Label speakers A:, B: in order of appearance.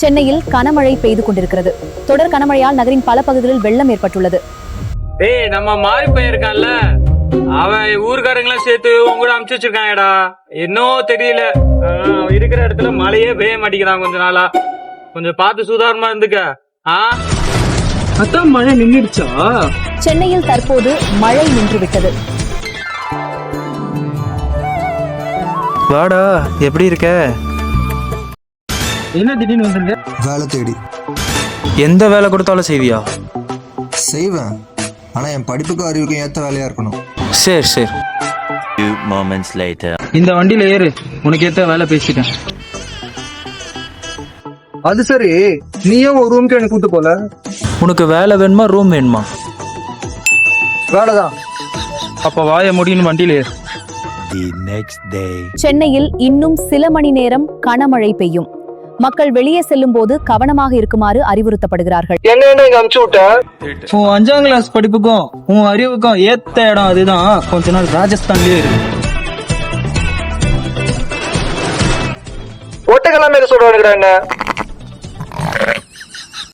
A: சென்னையில் கனமழை பெய்து கொண்டிருக்கிறது. தொடர் கனமழையால் நகரின் பல பகுதிகளில் வெள்ளம் ஏற்பட்டுள்ளது.
B: நம்ம மாறி போயிருக்கான்ல, அவன் ஊர்காரங்களாம் சேர்த்து உங்க கூட அமுச்சு வச்சிருக்காங்கடா. இன்னும் தெரியல, இருக்கிற இடத்துல மழையே பெய்ய மாட்டேங்கிறான். கொஞ்ச நாளா கொஞ்சம் பார்த்து சுதாரணமா இருந்துக்க.
C: அதான் மழை நின்றுடுச்சா?
A: சென்னையில் தற்போது மழை நின்றுவிட்டது.
D: வாடா, எப்படி இருக்க?
C: என்ன திடீர்னு வந்துருங்க?
E: வேலை தேடி.
D: எந்த வேலை கொடுத்தாலும் செய்வியா?
E: செய்வேன், ஆனா என் படிப்புக்கு அறிவுக்கும் ஏத்த வேலையா இருக்கணும்.
D: சரி சரி.
C: இந்த வண்டியில ஏறு, உனக்கு ஏத்த வேலை பேசிட்டேன். அது சரி, நீயும் ஒரு ரூம்க்கு எனக்கு கூட்டு போல.
D: உனக்கு வேலை வேணுமா ரூம் வேணுமா?
C: வேலைதான். அப்ப வாய முடியும், வண்டியில ஏறு.
A: சென்னையில் இன்னும் சில மணி நேரம் கனமழை பெய்யும். மக்கள் வெளியே செல்லும் போது கவனமாக இருக்குமாறு அறிவுறுத்தப்படுகிறார்கள்.
C: என்ன இங்க அமுச்சு விட்ட? உன் 5ஆம் கிளாஸ் படிப்புக்கும் உன் அறிவுக்கும் ஏத்த இடம் அதுதான். கொஞ்ச நாள் ராஜஸ்தான்லயே இருக்கு. ஒட்டக்கெல்லாம் சொல்றானுங்கடா என்ன?